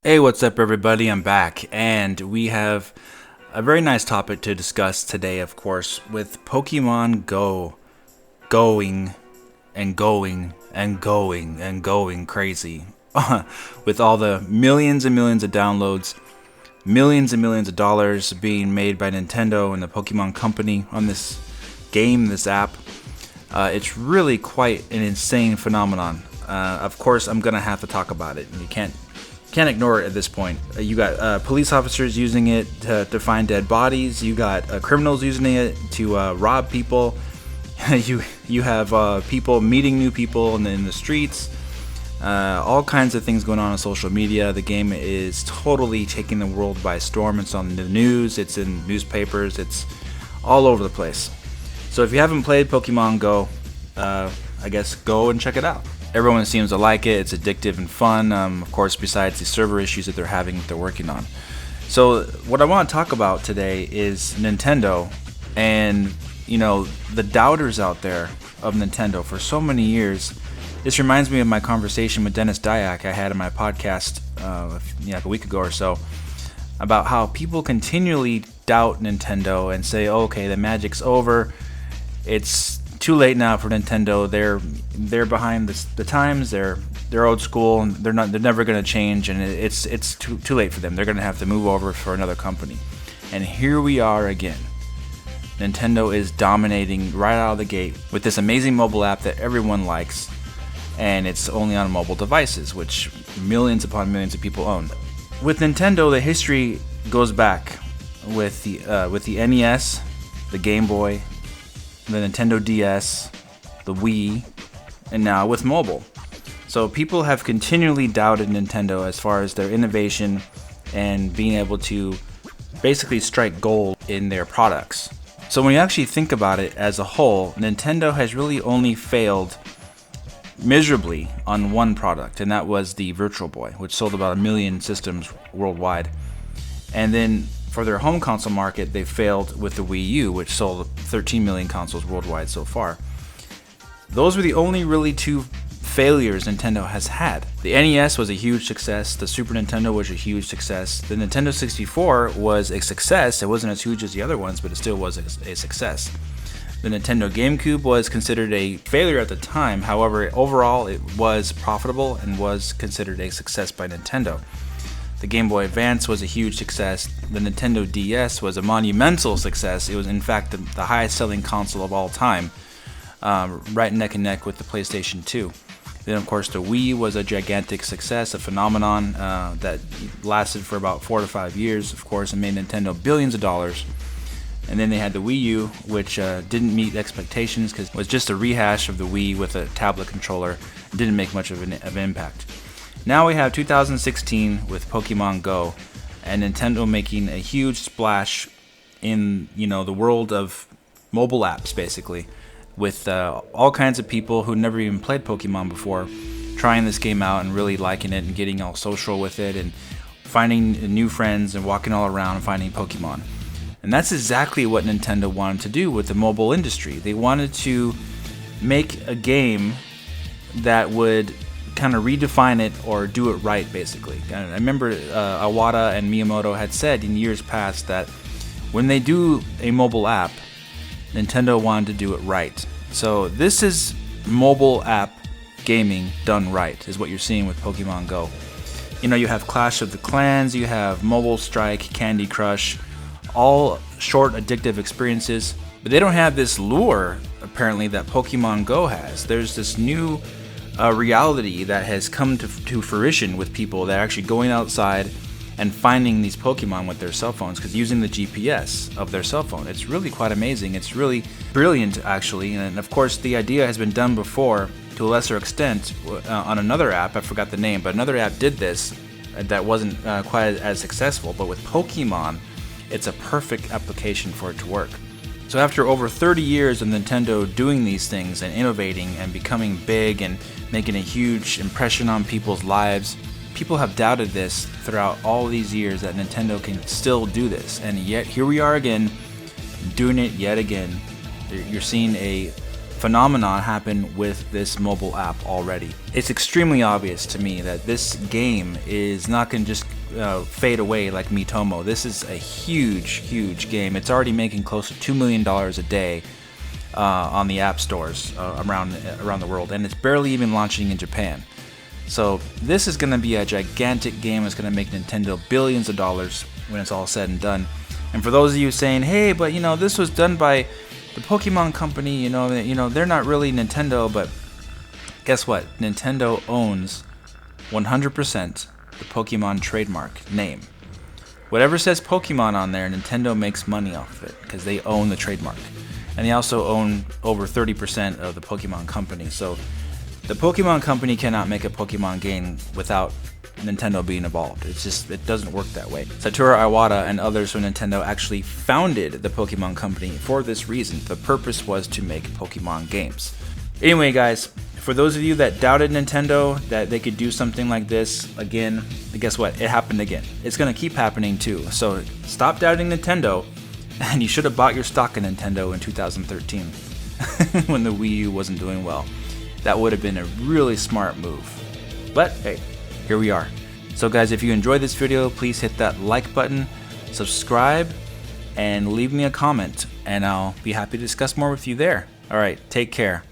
Hey, what's up, everybody? I'm back, and we have a very nice topic to discuss today, of course, with Pokemon Go going and going and going and going crazy with all the millions and millions of downloads, millions and millions of dollars being made by Nintendo and the Pokemon Company on this game, this app. It's really quite an insane phenomenon. Of course, I'm gonna have to talk about it, and you can't ignore it at this point. You got police officers using it to find dead bodies. You got criminals using it to rob people. you have people meeting new people in the streets. All kinds of things going on social media. The game is totally taking the world by storm. It's on the news. It's in newspapers. It's all over the place. So if you haven't played Pokemon Go, I guess go and check it out. Everyone seems to like it. It's addictive and fun, of course, besides the server issues that they're having, that they're working on. So what I want to talk about today is Nintendo and, the doubters out there of Nintendo for so many years. This reminds me of my conversation with Dennis Dyack I had in my podcast like a week ago or so, about how people continually doubt Nintendo and say, okay, the magic's over. It's too late now for Nintendo. They're behind the times. They're old school, and they're never going to change. And it's too late for them. They're going to have to move over for another company. And here we are again. Nintendo is dominating right out of the gate with this amazing mobile app that everyone likes, and it's only on mobile devices, which millions upon millions of people own. With Nintendo, the history goes back with the NES, the Game Boy, the Nintendo DS, the Wii, and now with mobile. So people have continually doubted Nintendo as far as their innovation and being able to basically strike gold in their products. So when you actually think about it as a whole, Nintendo has really only failed miserably on one product, and that was the Virtual Boy, which sold about 1 million systems worldwide. And then for their home console market, they failed with the Wii U, which sold 13 million consoles worldwide so far. Those were the only really two failures Nintendo has had. The NES was a huge success. The Super Nintendo was a huge success. The Nintendo 64 was a success. It wasn't as huge as the other ones, but it still was a success. The Nintendo GameCube was considered a failure at the time. However, overall, it was profitable and was considered a success by Nintendo. The Game Boy Advance was a huge success. The Nintendo DS was a monumental success. It was, in fact, the highest selling console of all time, right neck and neck with the PlayStation 2. Then, of course, the Wii was a gigantic success, a phenomenon that lasted for about 4 to 5 years, of course, and made Nintendo billions of dollars. And then they had the Wii U, which didn't meet expectations because it was just a rehash of the Wii with a tablet controller. It didn't make much of an impact. Now we have 2016 with Pokemon Go, and Nintendo making a huge splash in the world of mobile apps, basically, with all kinds of people who never even played Pokemon before trying this game out and really liking it and getting all social with it and finding new friends and walking all around and finding Pokemon. And that's exactly what Nintendo wanted to do with the mobile industry. They wanted to make a game that would kind of redefine it or do it right, basically. I remember Iwata and Miyamoto had said in years past that when they do a mobile app, Nintendo wanted to do it right. So this is mobile app gaming done right, is what you're seeing with Pokemon Go. You have Clash of the Clans, you have Mobile Strike, Candy Crush, all short addictive experiences, but they don't have this lure, apparently, that Pokemon Go has. There's this new reality that has come to fruition with people that are actually going outside and finding these Pokemon with their cell phones, because using the GPS of their cell phone. It's really quite amazing. It's really brilliant, actually. And of course, the idea has been done before to a lesser extent on another app. I forgot the name, but another app did this that wasn't quite as successful. But with Pokemon, it's a perfect application for it to work. So after over 30 years of Nintendo doing these things and innovating and becoming big and making a huge impression on people's lives, people have doubted this throughout all these years that Nintendo can still do this. And yet here we are again, doing it yet again. You're seeing a phenomenon happen with this mobile app already. It's extremely obvious to me that this game is not going to just fade away like Miitomo. This is a huge game. It's already making close to $2 million a day on the app stores around the world, and it's barely even launching in Japan. So this is going to be a gigantic game. It's going to make Nintendo billions of dollars when it's all said and done. And for those of you saying, hey, but you know, this was done by the Pokemon Company, you know, they're not really Nintendo, but guess what? Nintendo owns 100% the Pokemon trademark name. Whatever says Pokemon on there, Nintendo makes money off of it because they own the trademark. And they also own over 30% of the Pokemon Company. So the Pokemon Company cannot make a Pokemon game without Nintendo being involved. It doesn't work that way. Satoru Iwata and others from Nintendo actually founded the Pokemon Company for this reason. The purpose was to make Pokemon games. Anyway, guys, for those of you that doubted Nintendo, that they could do something like this again, guess what? It happened again. It's gonna keep happening too. So stop doubting Nintendo, and you should have bought your stock in Nintendo in 2013 when the Wii U wasn't doing well. That would have been a really smart move. But hey, here we are. So guys, if you enjoyed this video, please hit that like button, subscribe, and leave me a comment, and I'll be happy to discuss more with you there. Alright, take care.